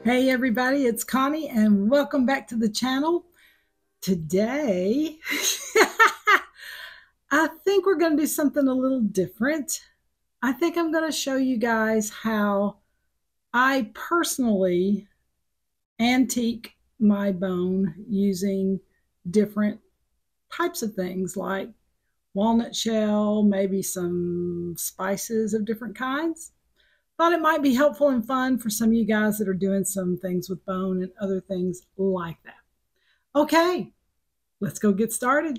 Hey everybody, it's Connie and welcome back to the channel. Today, I think we're going to do something a little different. I think I'm going to show you guys how I personally antique my bone using different types of things like walnut shell, maybe some spices of different kinds. Thought it might be helpful and fun for some of you guys that are doing some things with bone and other things like that. Okay, let's go get started.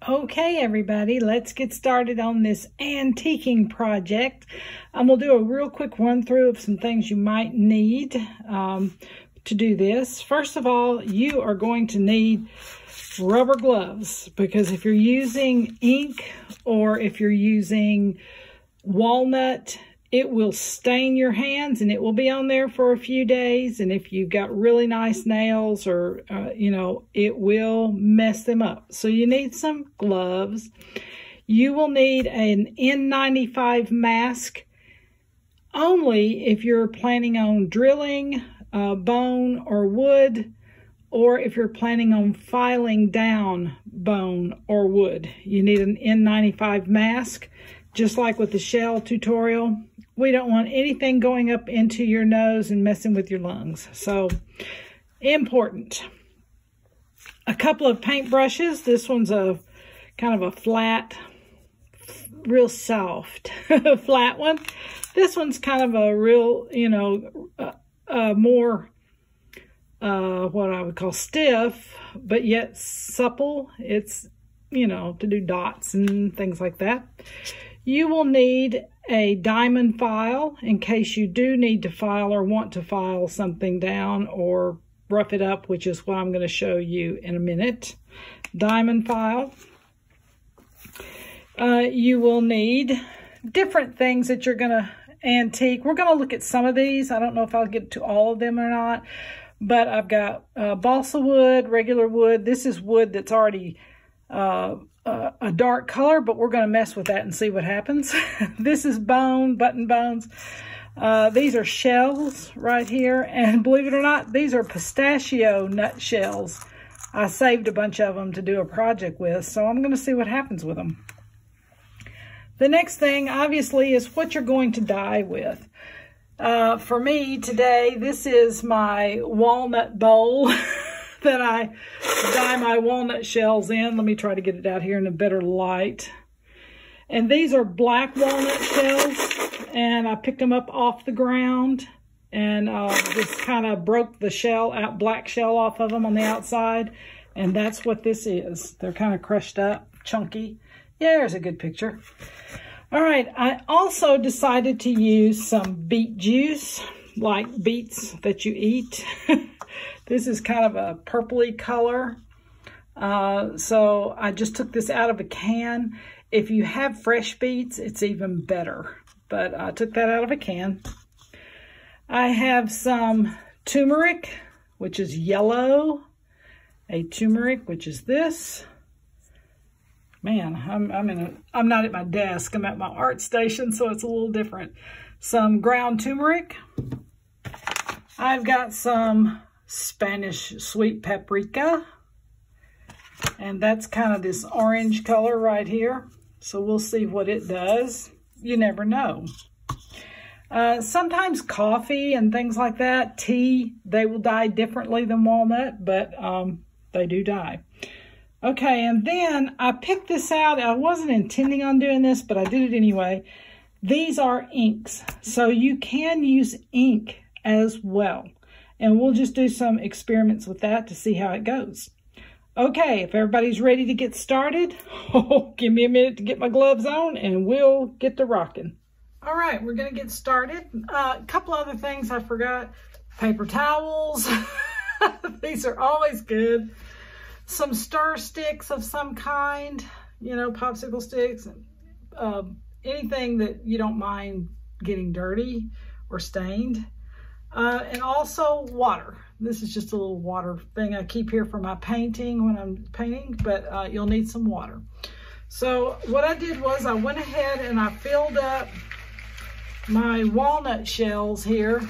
Okay, everybody, let's get started on this antiquing project. We'll do a real quick run through of some things you might need to do this. First of all, you are going to need rubber gloves, because if you're using ink or if you're using walnut, it will stain your hands and it will be on there for a few days. And if you've got really nice nails or, it will mess them up. So you need some gloves. You will need an N95 mask only if you're planning on drilling bone or wood, or if you're planning on filing down bone or wood. You need an N95 mask, just like with the shell tutorial. We don't want anything going up into your nose and messing with your lungs. So, important. A couple of paint brushes. This one's a kind of a flat, real soft, flat one. This one's kind of a real, more, what I would call stiff, but yet supple. It's, to do dots and things like that. You will need a diamond file in case you do need to file or want to file something down or rough it up, which is what I'm going to show you in a minute. Diamond file. You will need different things that you're going to antique. We're going to look at some of these. I don't know if I'll get to all of them or not, but I've got balsa wood, regular wood. This is wood that's already a dark color, but we're going to mess with that and see what happens. This is bone, button bones. These are shells right here, and believe it or not, these are pistachio nut shells. I saved a bunch of them to do a project with, so I'm going to see what happens with them. The next thing, obviously, is what you're going to dye with. For me today, this is my walnut bowl that I dye my walnut shells in. Let me try to get it out here in a better light. And these are black walnut shells, and I picked them up off the ground and just kind of broke the shell out, black shell off of them on the outside. And that's what this is. They're kind of crushed up, chunky. Yeah, there's a good picture. All right, I also decided to use some beet juice, like beets that you eat. This is kind of a purpley color. So I just took this out of a can. If you have fresh beets, it's even better. But I took that out of a can. I have some turmeric, which is yellow. A turmeric, which is this. Man, I'm not at my desk. I'm at my art station, so it's a little different. Some ground turmeric. I've got some Spanish sweet paprika, and that's kind of this orange color right here. So we'll see what it does. You never know. Sometimes coffee and things like that, tea, they will dye differently than walnut, but they do dye. Okay, and then I picked this out. I wasn't intending on doing this, but I did it anyway. These are inks, so you can use ink as well. And we'll just do some experiments with that to see how it goes. Okay, if everybody's ready to get started, give me a minute to get my gloves on and we'll get to rocking. All right, we're gonna get started. A couple other things I forgot. Paper towels, these are always good. Some stir sticks of some kind, popsicle sticks, anything that you don't mind getting dirty or stained. And also water. This is just a little water thing I keep here for my painting when I'm painting, but you'll need some water. So what I did was I went ahead and I filled up my walnut shells here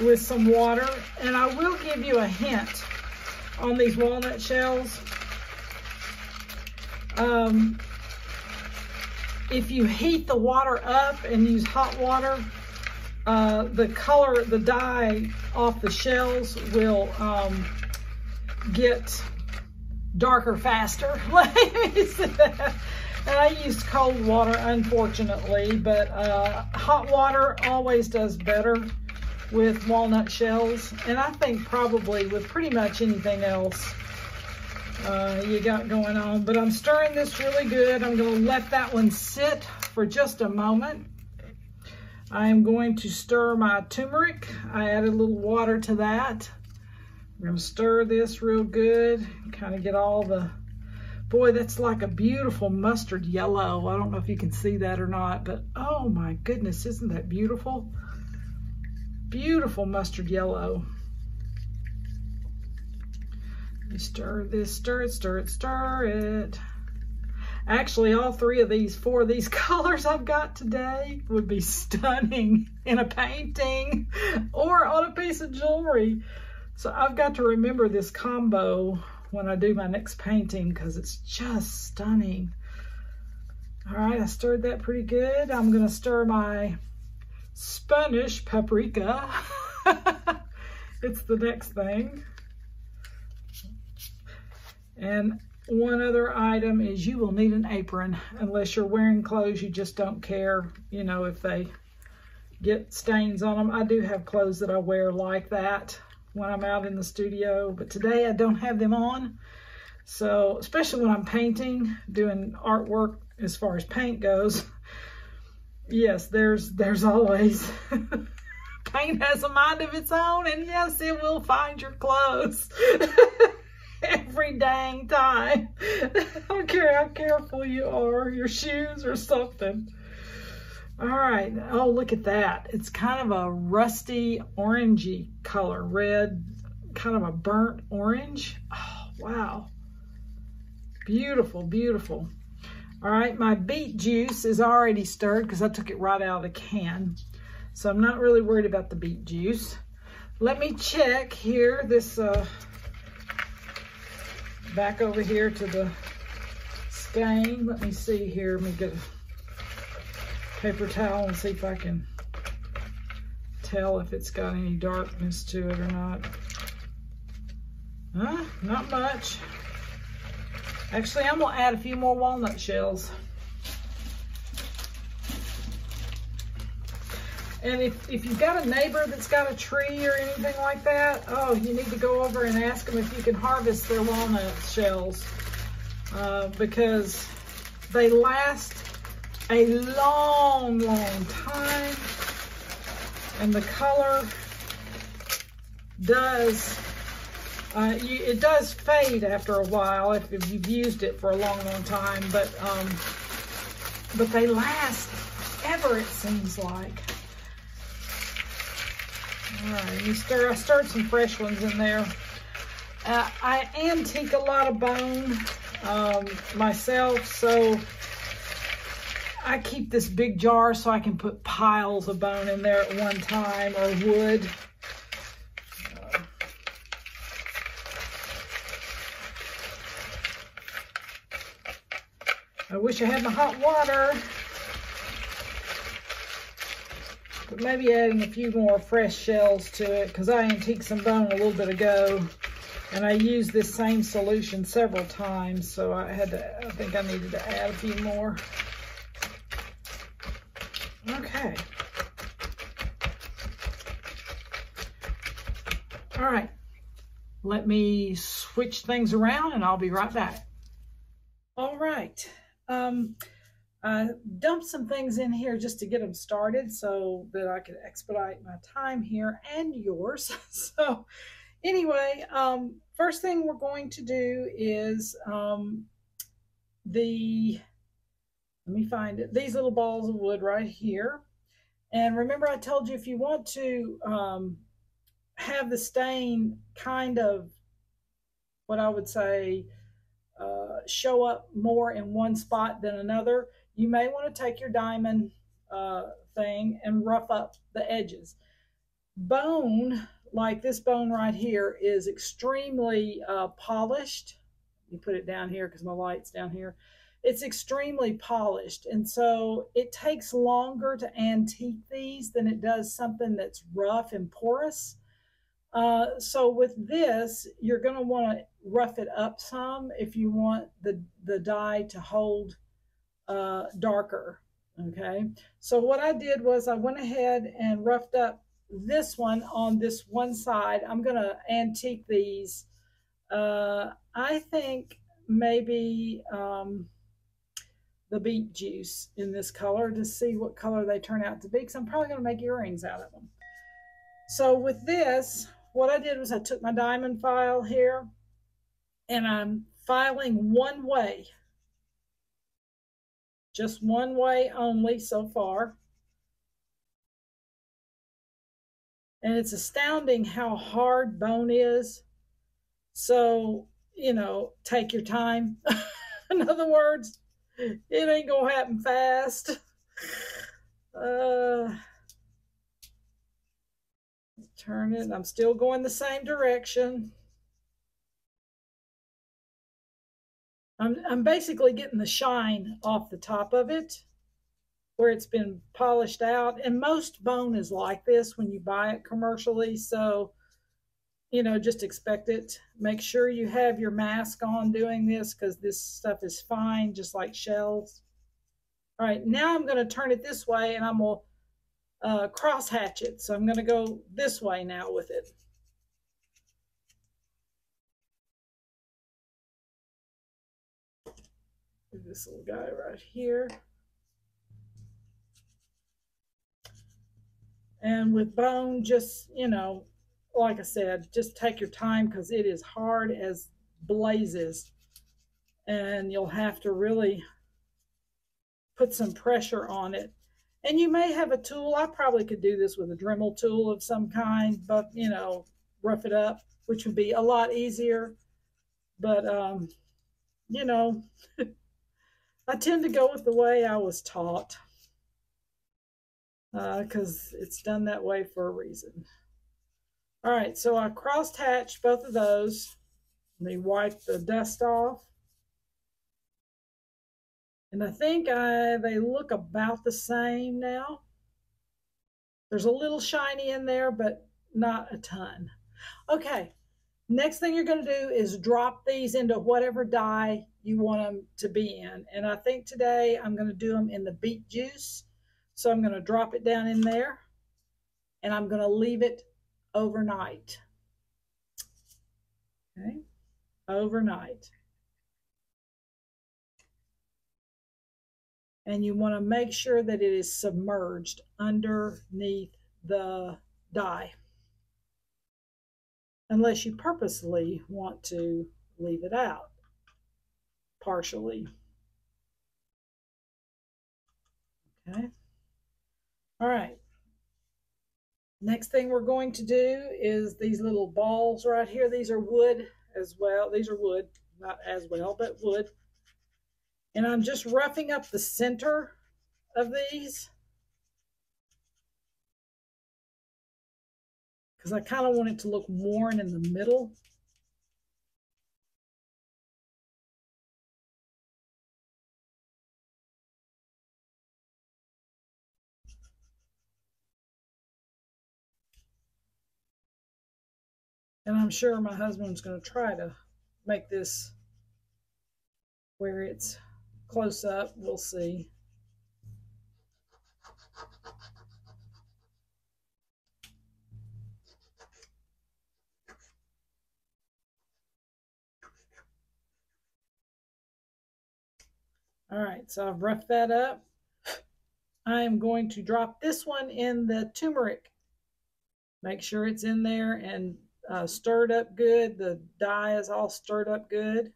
with some water. And I will give you a hint on these walnut shells. If you heat the water up and use hot water, the color, the dye off the shells will get darker faster. Let me say that. And I used cold water, unfortunately, but hot water always does better with walnut shells. And I think probably with pretty much anything else you got going on. But I'm stirring this really good. I'm going to let that one sit for just a moment. I'm going to stir my turmeric. I added a little water to that. I'm going to stir this real good, kind of get all the, boy, that's like a beautiful mustard yellow. I don't know if you can see that or not, but oh my goodness, isn't that beautiful? Beautiful mustard yellow. You stir this, stir it, stir it, stir it. Actually, all four of these colors I've got today would be stunning in a painting or on a piece of jewelry. So I've got to remember this combo when I do my next painting because it's just stunning. All right, I stirred that pretty good. I'm gonna stir my Spanish paprika. It's the next thing. And one other item is you will need an apron unless you're wearing clothes you just don't care, you know, if they get stains on them. I do have clothes that I wear like that when I'm out in the studio, but today I don't have them on. So, especially when I'm painting, doing artwork as far as paint goes, yes, there's always, paint has a mind of its own, and yes, it will find your clothes. Every dang time. I don't care how careful you are, your shoes or something. All right, oh, look at that. It's kind of a rusty orangey color, red, kind of a burnt orange. Oh, wow. Beautiful, beautiful. All right, my beet juice is already stirred because I took it right out of the can. So I'm not really worried about the beet juice. Let me check here this, back over here to the stain. Let me see here. Let me get a paper towel and see if I can tell if it's got any darkness to it or not. Not much. Actually, I'm gonna add a few more walnut shells. And if you've got a neighbor that's got a tree or anything like that, oh, you need to go over and ask them if you can harvest their walnut shells because they last a long, long time, and the color does, it does fade after a while if you've used it for a long, long time, but they last ever, it seems like. All right, I stirred some fresh ones in there. I antique a lot of bone myself, so I keep this big jar so I can put piles of bone in there at one time, or wood. I wish I had my hot water. But maybe adding a few more fresh shells to it because I antiqued some bone a little bit ago and I used this same solution several times, so I think I needed to add a few more. Okay. All right. Let me switch things around and I'll be right back. All right. I dumped some things in here just to get them started so that I could expedite my time here and yours. So anyway, first thing we're going to do is let me find it, these little balls of wood right here. And remember I told you if you want to have the stain kind of, what I would say, show up more in one spot than another, you may want to take your diamond thing and rough up the edges. bone, like this bone right here, is extremely polished. You put it down here because my light's down here. It's extremely polished, and so it takes longer to antique these than it does something that's rough and porous. So with this, you're going to want to rough it up some if you want the dye to hold darker. Okay, so what I did was I went ahead and roughed up this one on this one side. I'm going to antique these. I think maybe the beet juice in this color to see what color they turn out to be, because I'm probably going to make earrings out of them. So with this, what I did was I took my diamond file here and I'm filing one way, just one way only so far. And it's astounding how hard bone is. So, you know, take your time. In other words, it ain't gonna happen fast. Turn it. I'm still going the same direction. I'm basically getting the shine off the top of it where it's been polished out. And most bone is like this when you buy it commercially. So, you know, just expect it. Make sure you have your mask on doing this because this stuff is fine, just like shells. All right, now I'm going to turn it this way and I'm going to cross hatch it. So I'm going to go this way now with it. This little guy right here. And with bone, just, you know, like I said, just take your time because it is hard as blazes. And you'll have to really put some pressure on it. And you may have a tool. I probably could do this with a Dremel tool of some kind, but, you know, rough it up, which would be a lot easier. But, you know, I tend to go with the way I was taught because it's done that way for a reason. All right, so I cross-hatched both of those. Let me wipe the dust off. And I think they look about the same now. There's a little shiny in there, but not a ton. Okay, next thing you're going to do is drop these into whatever dye you want them to be in. And I think today I'm going to do them in the beet juice. So I'm going to drop it down in there and I'm going to leave it overnight. Okay, overnight. And you want to make sure that it is submerged underneath the dye, unless you purposely want to leave it out partially. Okay. All right. Next thing we're going to do is these little balls right here. These are wood as well. These are wood, not as well, but wood. And I'm just roughing up the center of these because I kind of want it to look worn in the middle. And I'm sure my husband's going to try to make this where it's close up. We'll see. All right, so I've roughed that up. I am going to drop this one in the turmeric. Make sure it's in there and stirred up good. The dye is all stirred up good.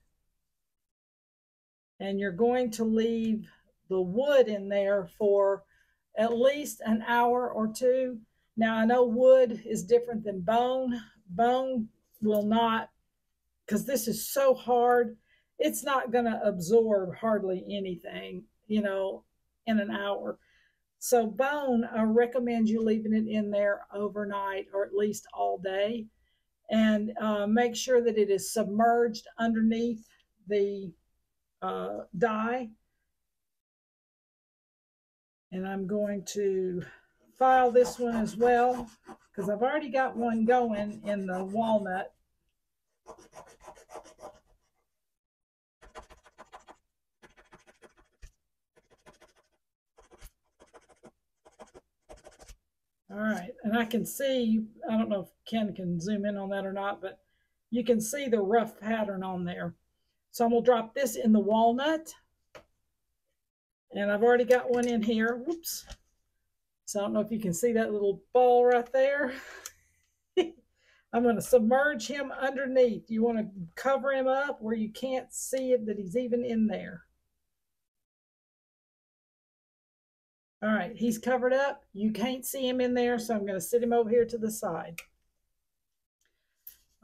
And you're going to leave the wood in there for at least an hour or two. Now, I know wood is different than bone. Bone will not, because this is so hard, it's not going to absorb hardly anything, you know, in an hour. So bone, I recommend you leaving it in there overnight or at least all day, and make sure that it is submerged underneath the dye. And I'm going to file this one as well because I've already got one going in the walnut. All right, and I can see, I don't know if Ken can zoom in on that or not, but you can see the rough pattern on there. So I'm gonna drop this in the walnut, and I've already got one in here. Whoops. So I don't know if you can see that little ball right there. I'm going to submerge him underneath. You want to cover him up where you can't see it, that he's even in there. All right, he's covered up. You can't see him in there, so I'm going to sit him over here to the side.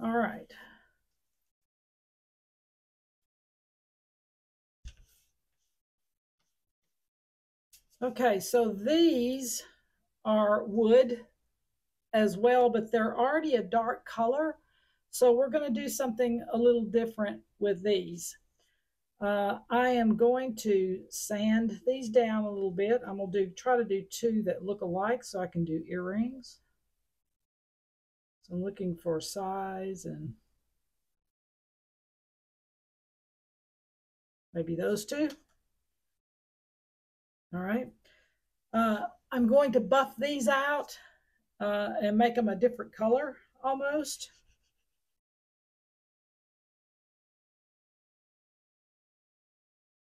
All right. Okay, so these are wood as well, but they're already a dark color. So we're going to do something a little different with these. I am going to sand these down a little bit. I'm going to try to do two that look alike so I can do earrings. So I'm looking for size and maybe those two. All right. I'm going to buff these out and make them a different color almost.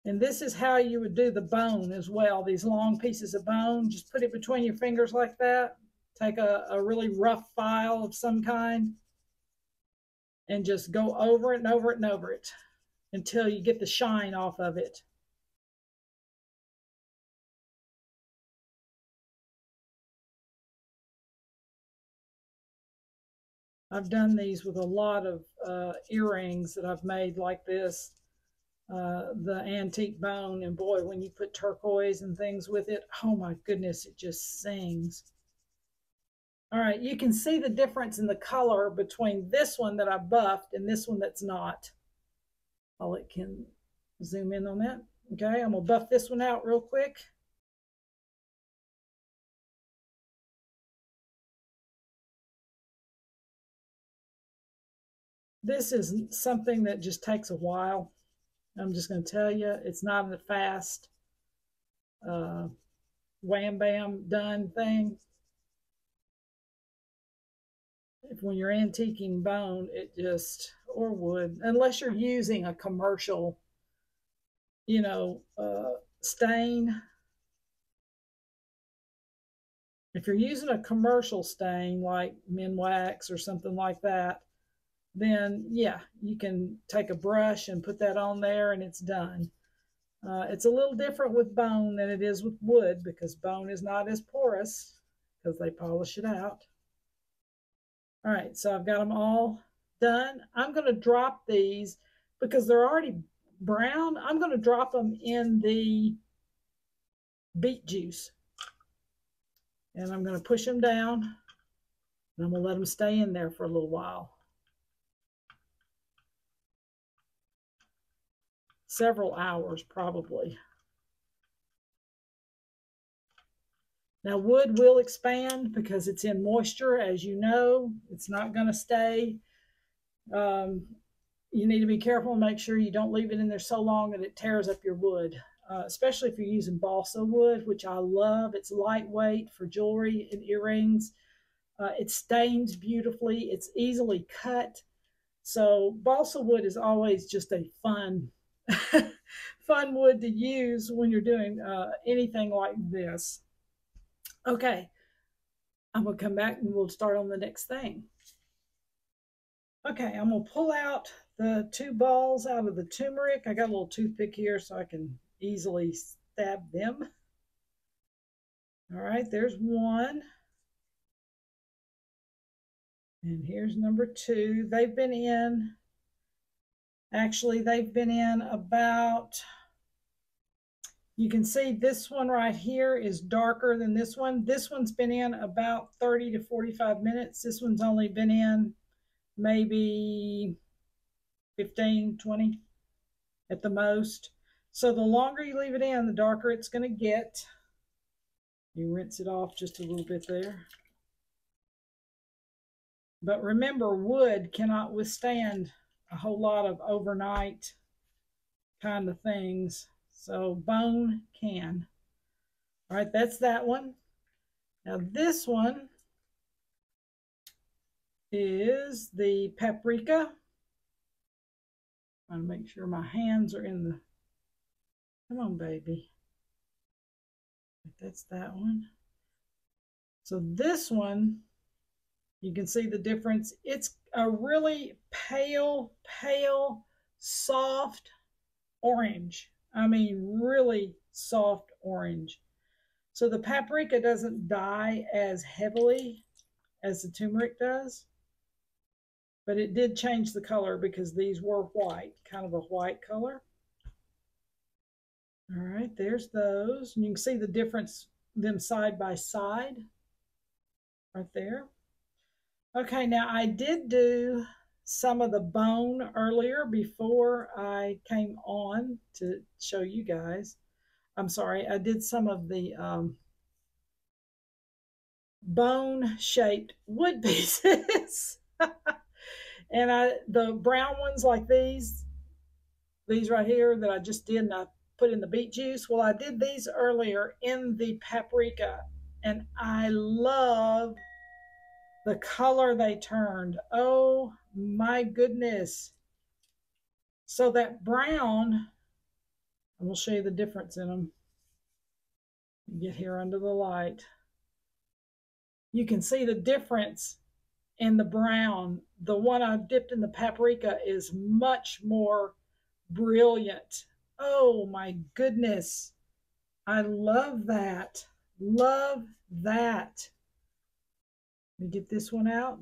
And this is how you would do the bone as well. These long pieces of bone, just put it between your fingers like that. Take a really rough file of some kind and just go over it and over it and over it until you get the shine off of it. I've done these with a lot of earrings that I've made like this, the antique bone, and boy, when you put turquoise and things with it, oh my goodness, it just sings. All right, you can see the difference in the color between this one that I buffed and this one that's not. I'll let Ken zoom in on that. Okay, I'm gonna buff this one out real quick. This is something that just takes a while. I'm just going to tell you, it's not a fast wham bam done thing. When you're antiquing bone, it just, or wood, unless you're using a commercial, stain. If you're using a commercial stain like Minwax or something like that, then yeah, you can take a brush and put that on there and it's done. It's a little different with bone than it is with wood because bone is not as porous because they polish it out. All right, so I've got them all done. I'm going to drop these because they're already brown. I'm going to drop them in the beet juice. And I'm going to push them down. And I'm going to let them stay in there for a little while. Several hours probably. Now wood will expand because it's in moisture, as you know. It's not going to stay. You need to be careful and make sure you don't leave it in there so long that it tears up your wood, especially if you're using balsa wood, which I love. It's lightweight for jewelry and earrings. It stains beautifully. It's easily cut. So balsa wood is always just a fun fun wood to use when you're doing anything like this. Okay, I'm going to come back and we'll start on the next thing. Okay, I'm going to pull out the two balls out of the turmeric. I got a little toothpick here so I can easily stab them. All right, there's one. And here's number two. They've been in, actually, they've been in about You can see this one right here is darker than this one. This one's been in about 30 to 45 minutes. This one's only been in maybe 15, 20 at the most. So the longer you leave it in, the darker it's going to get. You rinse it off just a little bit there. But remember, wood cannot withstand a whole lot of overnight kind of things. So bone can. All right, that's that one. Now this one is the paprika. I want to make sure my hands are in the, come on, baby. That's that one. So this one, you can see the difference. It's a really pale, soft orange. I mean, really soft orange. So the paprika doesn't dye as heavily as the turmeric does, but it did change the color because these were white, kind of a white color. All right, there's those. And you can see the difference, them side by side, right there. Okay, now I did do some of the bone earlier before I came on to show you guys. I'm sorry, I did some of the bone-shaped wood pieces. And the brown ones like these right here that I just did and I put in the beet juice. Well, I did these earlier in the paprika, and I love the color they turned. Oh my goodness. So that brown, and we'll show you the difference in them. Get here under the light. You can see the difference in the brown. The one I dipped in the paprika is much more brilliant. Oh my goodness. I love that. Love that. Let me get this one out.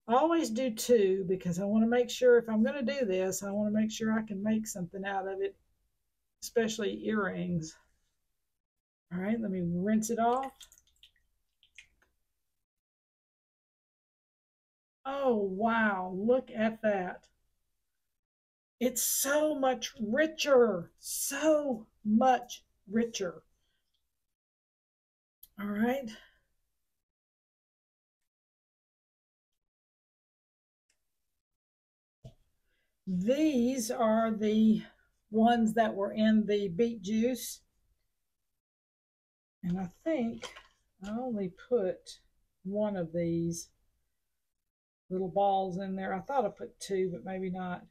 I always do two because I want to make sure if I'm going to do this, I want to make sure I can make something out of it, especially earrings. All right, let me rinse it off. Oh, wow, look at that. It's so much richer, so much richer. All right. These are the ones that were in the beet juice. And I think I only put one of these little balls in there. I thought I put two, but maybe not.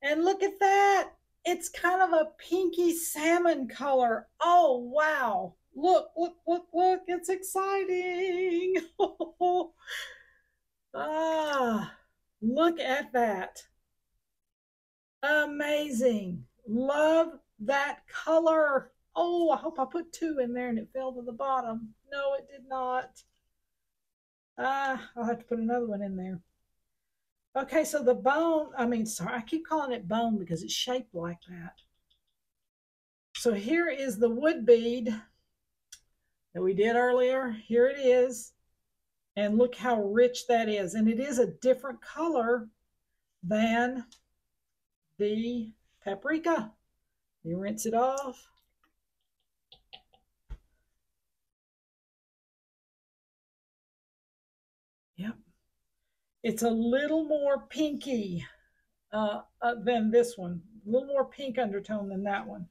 And look at that. It's kind of a pinky salmon color. Oh, wow. Look, look, look, look. It's exciting. Ah, look at that. Amazing. Love that color. Oh, I hope I put two in there and it fell to the bottom. No, it did not. I'll have to put another one in there. Okay, so the bone, sorry, I keep calling it bone because it's shaped like that. So here is the wood bead that we did earlier. Here it is. And look how rich that is. And it is a different color than the paprika. You rinse it off. Yep. It's a little more pinky than this one. A little more pink undertone than that one.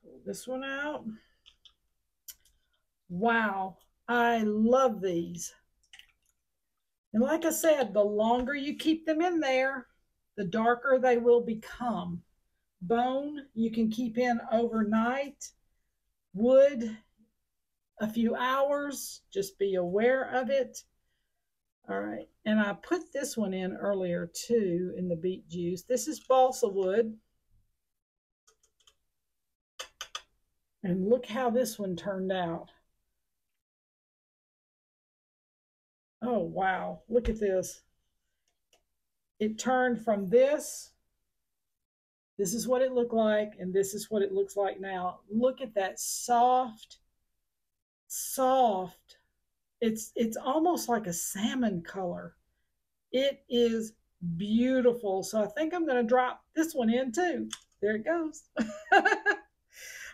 Pull this one out. Wow, I love these. And like I said, the longer you keep them in there, the darker they will become. Bone, you can keep in overnight. Wood, a few hours. Just be aware of it. All right, and I put this one in earlier too in the beet juice. This is balsa wood. And look how this one turned out. Oh, wow, look at this. it turned from this. This is what it looked like, and this is what it looks like now. Look at that soft, soft. It's almost like a salmon color. It is beautiful. So I think I'm going to drop this one in too. There it goes.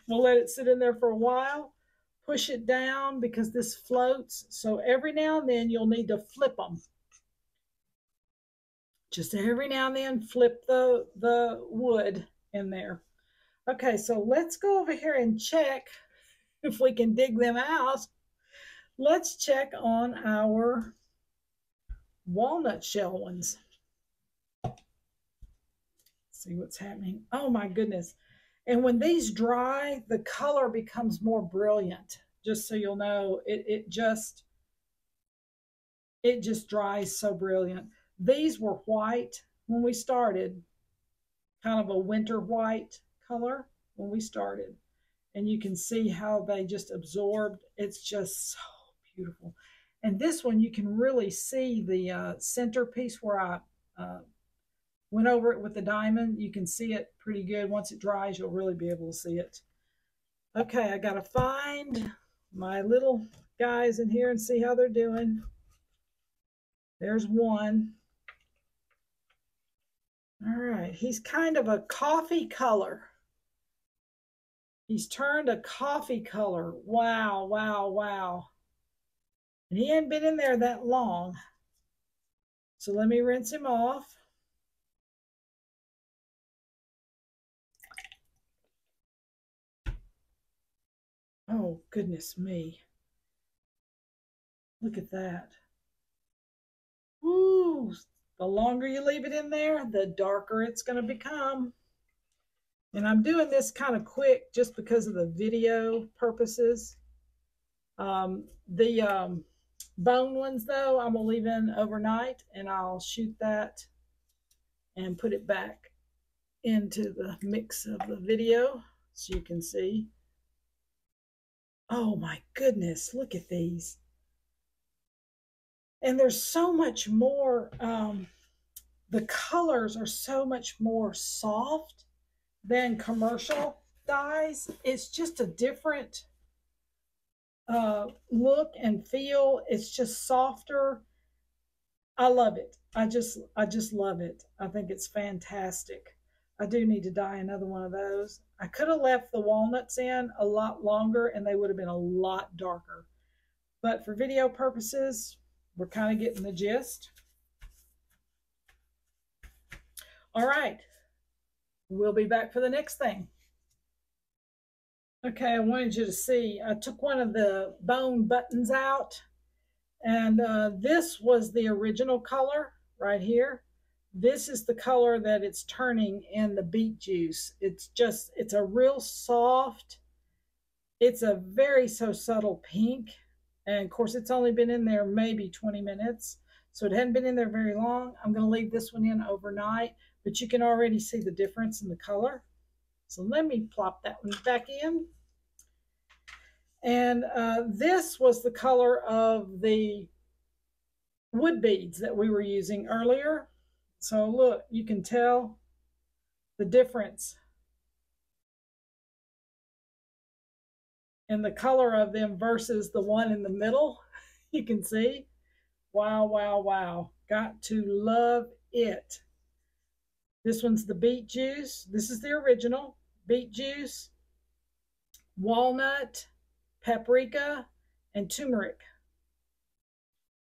We'll let it sit in there for a while. Push it down because this floats. So every now and then you'll need to flip them. Just every now and then flip the wood in there. Okay, so let's go over here and check if we can dig them out. Let's check on our walnut shell ones. See what's happening. Oh my goodness. And when these dry, the color becomes more brilliant. Just so you'll know, it just dries so brilliant. These were white when we started, kind of a winter white color when we started. And you can see how they just absorbed. It's just so beautiful. And this one, you can really see the centerpiece where I went over it with the diamond. You can see it pretty good. Once it dries, you'll really be able to see it. Okay, I got to find my little guys in here and see how they're doing. There's one. All right, he's kind of a coffee color. He's turned a coffee color. Wow, wow, wow. And he hadn't been in there that long. So let me rinse him off. Oh, goodness me. Look at that. Woo! The longer you leave it in there, the darker it's going to become. And I'm doing this kind of quick just because of the video purposes. The bone ones, though, I'm going to leave in overnight, and I'll shoot that and put it back into the mix of the video so you can see. Oh my goodness, look at these. And there's so much more, the colors are so much more soft than commercial dyes. It's just a different look and feel. It's just softer. I love it. I just love it. I think it's fantastic. I do need to dye another one of those. I could have left the walnuts in a lot longer and they would have been a lot darker. But for video purposes, we're kind of getting the gist. All right. We'll be back for the next thing. Okay, I wanted you to see, I took one of the bone buttons out, and this was the original color right here. This is the color that it's turning in the beet juice. It's a real soft, it's a very so subtle pink. And of course, it's only been in there maybe 20 minutes. So it hadn't been in there very long. I'm going to leave this one in overnight, but you can already see the difference in the color. So let me plop that one back in. And this was the color of the wood beads that we were using earlier. So look, you can tell the difference in the color of them versus the one in the middle. You can see. Wow, wow, wow. Got to love it. This one's the beet juice. This is the original. Beet juice, walnut, paprika, and turmeric.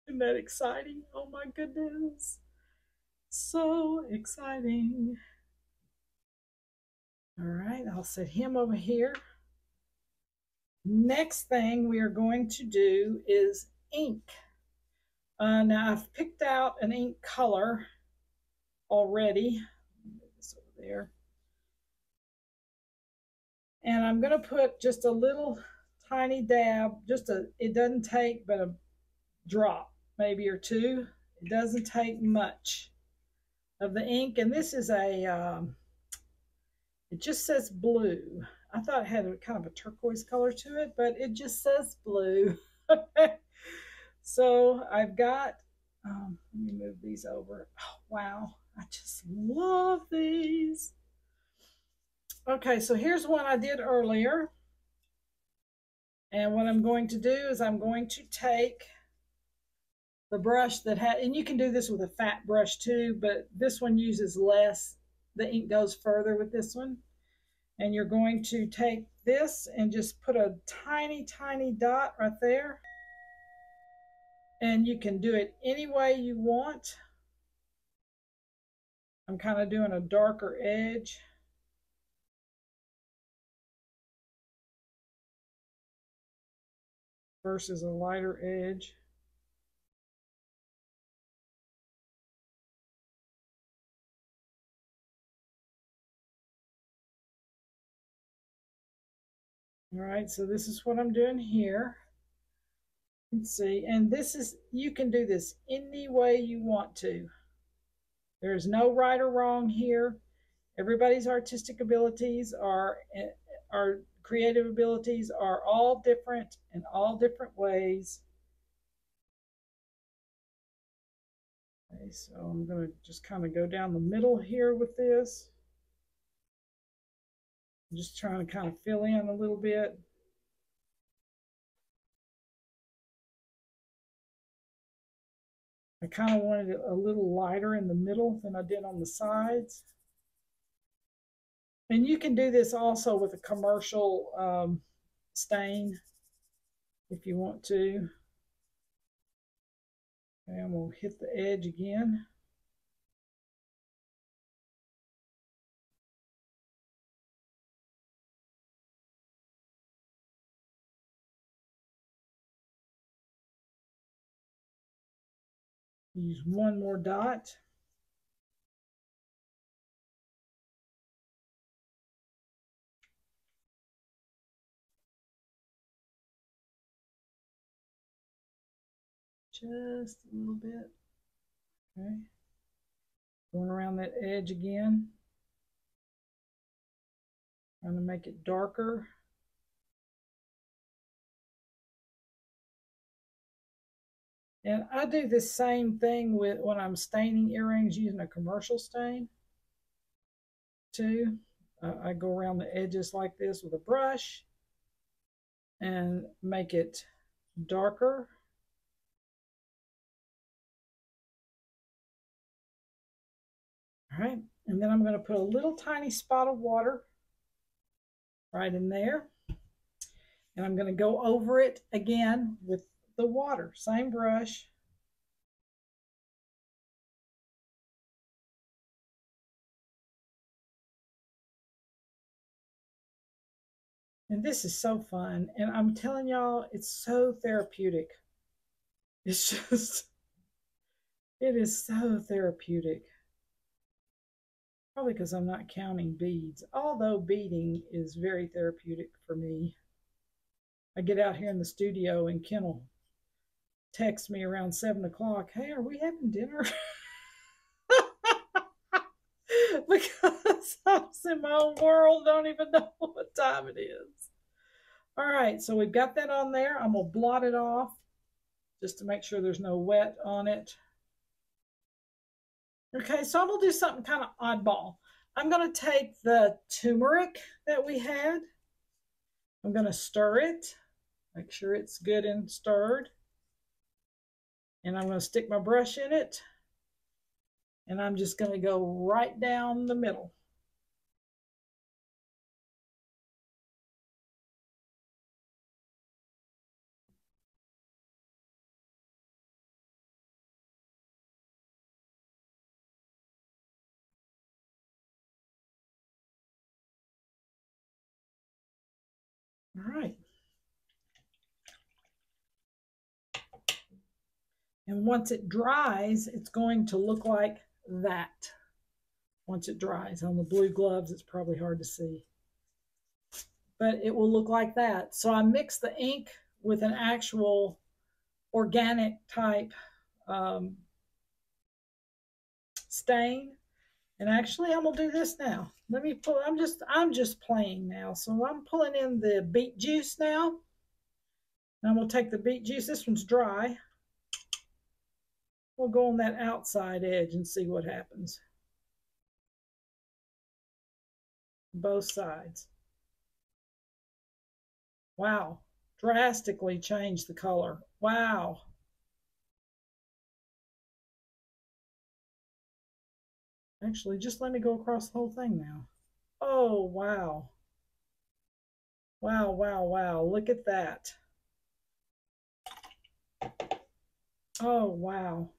Isn't that exciting? Oh my goodness. So exciting. All right, I'll set him over here. Next thing we are going to do is ink. Now I've picked out an ink color already. Move this over there. And I'm going to put just a little tiny dab, it doesn't take but a drop, maybe or two. It doesn't take much of the ink. And this is it just says blue. I thought it had a kind of a turquoise color to it, but it just says blue. So I've got, let me move these over. Oh, wow. I just love these. Okay, so here's one I did earlier. And what I'm going to do is I'm going to take the brush that had, and you can do this with a fat brush too, but this one uses less. The ink goes further with this one. And you're going to take this and just put a tiny, tiny dot right there. And you can do it any way you want. I'm kind of doing a darker edge. Versus a lighter edge. All right, so this is what I'm doing here. Let's see, and this is, you can do this any way you want to. There's no right or wrong here. Everybody's artistic abilities are creative abilities are all different in all different ways. Okay, so I'm going to just kind of go down the middle here with this. I'm just trying to kind of fill in a little bit. I kind of wanted it a little lighter in the middle than I did on the sides. And you can do this also with a commercial stain if you want to. Okay, I'm going to hit the edge again. Use one more dot. Just a little bit. Okay. Going around that edge again. Trying to make it darker. And I do the same thing with when I'm staining earrings using a commercial stain too. I go around the edges like this with a brush and make it darker. All right, and then I'm going to put a little tiny spot of water right in there. And I'm going to go over it again with the water, same brush. And this is so fun. And I'm telling y'all, it's so therapeutic. It's just, it is so therapeutic. Probably because I'm not counting beads, although beading is very therapeutic for me. I get out here in the studio and Ken will text me around 7 o'clock, hey, are we having dinner? Because I was in my own world, don't even know what time it is. All right, so we've got that on there. I'm going to blot it off just to make sure there's no wet on it. Okay, so I'm going to do something kind of oddball. I'm going to take the turmeric that we had. I'm going to stir it, make sure it's good and stirred. And I'm going to stick my brush in it. And I'm just going to go right down the middle. All right. And once it dries, it's going to look like that. Once it dries. On the blue gloves, it's probably hard to see. But it will look like that. So I mix the ink with an actual organic type stain. And actually, I'm gonna do this now. Let me pull. I'm just playing now. So I'm pulling in the beet juice now. And I'm gonna take the beet juice. This one's dry. We'll go on that outside edge and see what happens. both sides. Wow, drastically changed the color. Wow. Actually, just let me go across the whole thing now. Oh, wow. Wow, wow, wow. Look at that. Oh, wow.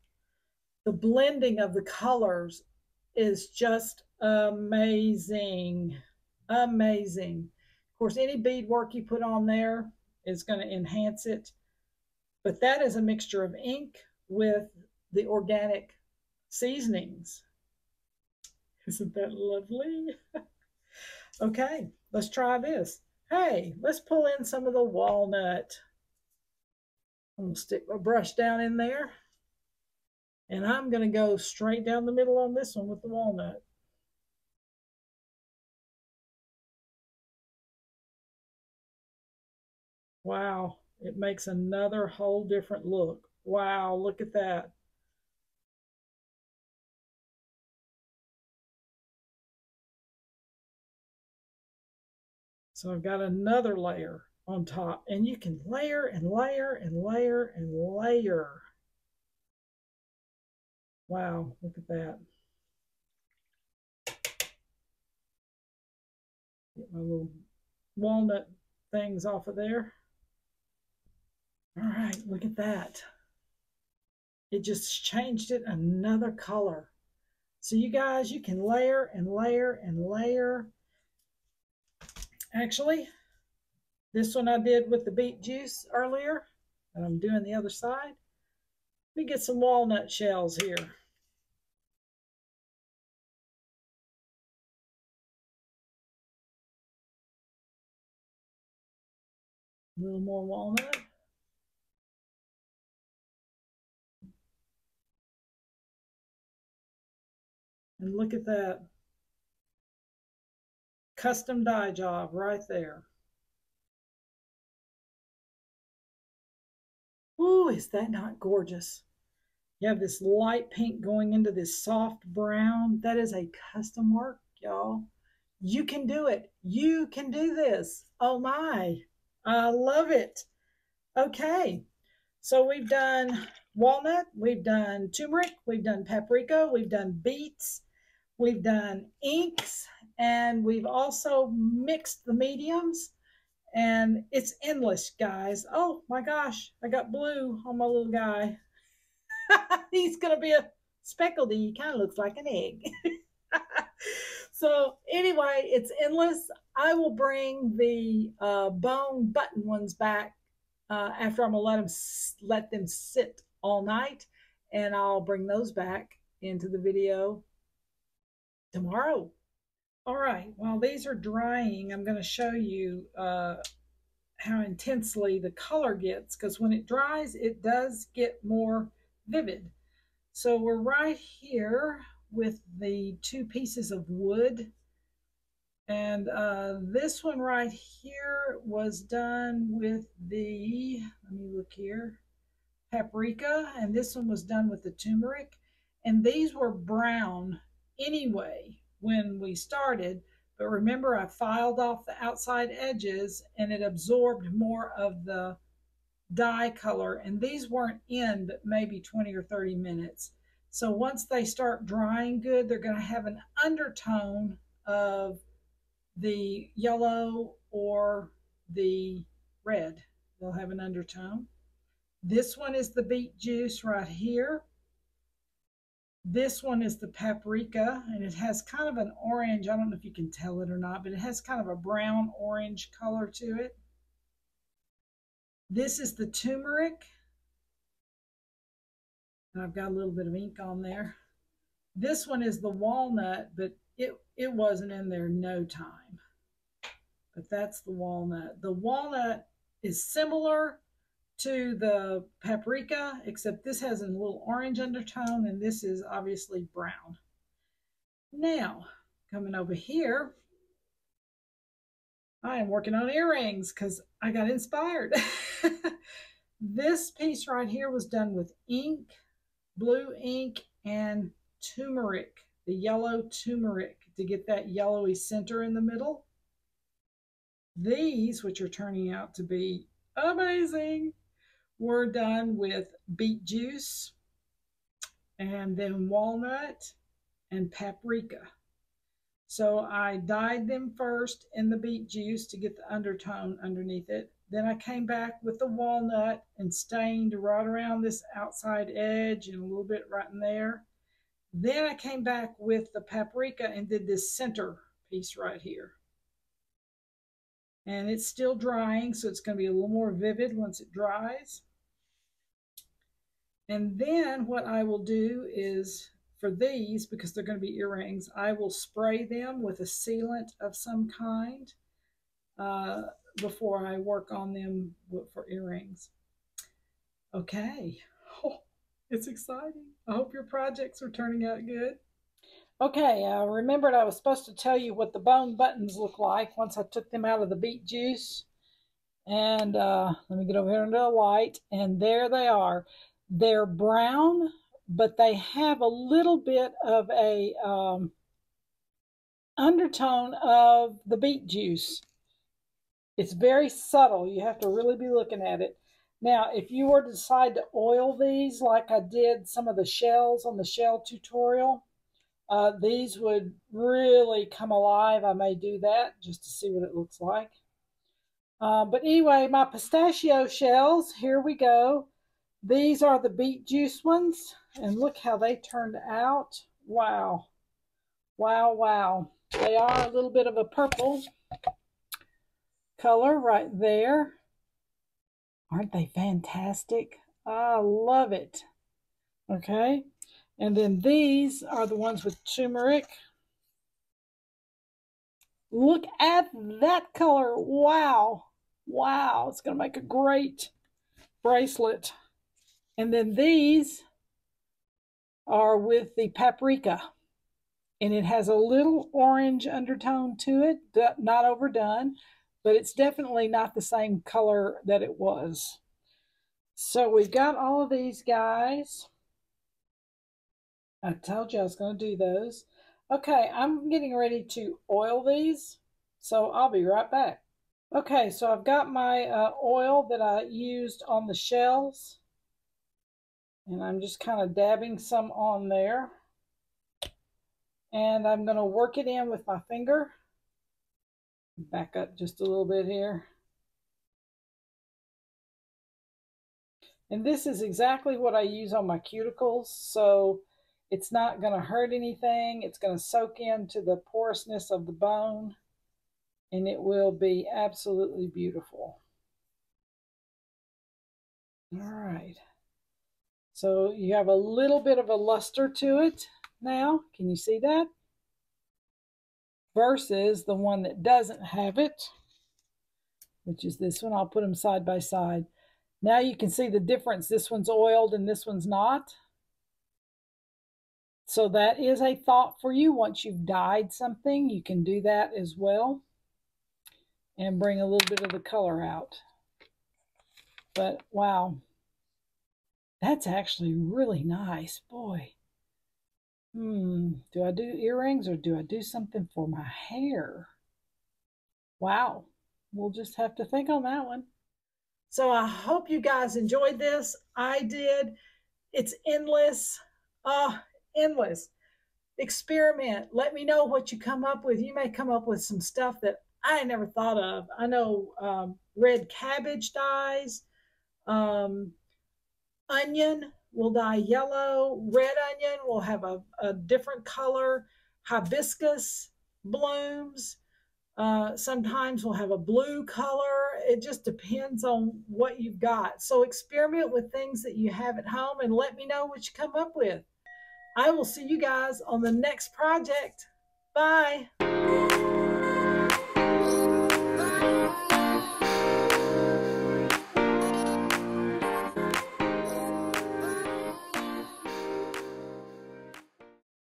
The blending of the colors is just amazing. Amazing. Of course, any beadwork you put on there is going to enhance it. But that is a mixture of ink with the organic seasonings. Isn't that lovely? Okay, let's try this. Hey, let's pull in some of the walnut. I'm going to stick my brush down in there. And I'm going to go straight down the middle on this one with the walnut. Wow, it makes another whole different look. Wow, look at that. So I've got another layer on top, and you can layer and layer and layer and layer. Wow, look at that. Get my little walnut things off of there. All right, look at that. It just changed it another color. So you guys, you can layer and layer and layer. Actually, this one I did with the beet juice earlier, and I'm doing the other side. Let me get some walnut shells here. A little more walnut. And look at that custom dye job right there. Ooh, is that not gorgeous? You have this light pink going into this soft brown. That is a custom work, y'all. You can do it. You can do this. Oh my, I love it. Okay, so we've done walnut, we've done turmeric, we've done paprika, we've done beets, we've done inks, and we've also mixed the mediums. And it's endless, guys. Oh my gosh, I got blue on my little guy. He's going to be a speckledy. He kind of looks like an egg. So anyway, it's endless. I will bring the bone button ones back after I'm gonna let them sit all night, and I'll bring those back into the video tomorrow. All right, while these are drying, I'm going to show you how intensely the color gets, because when it dries, it does get more vivid. So we're right here with the two pieces of wood. And this one right here was done with the, let me look here, paprika, and this one was done with the turmeric. And these were brown anyway when we started. But remember, I filed off the outside edges and it absorbed more of the dye color. And these weren't in but maybe 20 or 30 minutes. So once they start drying good, they're going to have an undertone of the yellow or the red. They'll have an undertone. This one is the beet juice right here. This one is the paprika, and it has kind of an orange. I don't know if you can tell it or not, but it has kind of a brown orange color to it. This is the turmeric. And I've got a little bit of ink on there. This one is the walnut, but it wasn't in there no time. But that's the walnut. The walnut is similar to the paprika, except this has a little orange undertone, and this is obviously brown. Now, coming over here, I am working on earrings because I got inspired. This piece right here was done with ink, blue ink, and turmeric, the yellow turmeric. to get that yellowy center in the middle. These, which are turning out to be amazing, were done with beet juice and then walnut and paprika. So I dyed them first in the beet juice to get the undertone underneath it. Then I came back with the walnut and stained right around this outside edge and a little bit right in there. Then I came back with the paprika and did this center piece right here. And it's still drying, so it's going to be a little more vivid once it dries. And then what I will do is, for these, because they're going to be earrings, I will spray them with a sealant of some kind before I work on them for earrings. Okay. Oh, it's exciting. I hope your projects are turning out good. Okay, I remembered I was supposed to tell you what the bone buttons look like once I took them out of the beet juice. And let me get over here into the light, and there they are. They're brown, but they have a little bit of a undertone of the beet juice. It's very subtle. You have to really be looking at it. Now, if you were to decide to oil these like I did some of the shells on the shell tutorial, these would really come alive. I may do that just to see what it looks like. But anyway, my pistachio shells, here we go. These are the beet juice ones, and look how they turned out. Wow. Wow, wow. They are a little bit of a purple color right there. Aren't they fantastic? I love it. Okay. And then these are the ones with turmeric. Look at that color. Wow. Wow. It's going to make a great bracelet. And then these are with the paprika. And it has a little orange undertone to it, not overdone, but it's definitely not the same color that it was. So we've got all of these guys. I told you I was going to do those. Okay, I'm getting ready to oil these, so I'll be right back. Okay, so I've got my oil that I used on the shells, and I'm just kind of dabbing some on there. And I'm going to work it in with my finger. Back up just a little bit here. And this is exactly what I use on my cuticles, so it's not going to hurt anything. It's going to soak into the porousness of the bone, and it will be absolutely beautiful. All right. So you have a little bit of a luster to it now. Can you see that? Versus the one that doesn't have it, which is this one. I'll put them side by side. Now you can see the difference. This one's oiled and this one's not. So that is a thought for you. Once you've dyed something, you can do that as well and bring a little bit of the color out. But wow, that's actually really nice. Boy. Do I do earrings or do I do something for my hair? Wow. We'll just have to think on that one. So I hope you guys enjoyed this. I did. It's endless. Endless. Experiment. Let me know what you come up with. You may come up with some stuff that I never thought of. I know red cabbage dyes. Onion will dye yellow. Red onion will have a different color. Hibiscus blooms. Sometimes we'll have a blue color. It just depends on what you've got. So experiment with things that you have at home and let me know what you come up with. I will see you guys on the next project. Bye.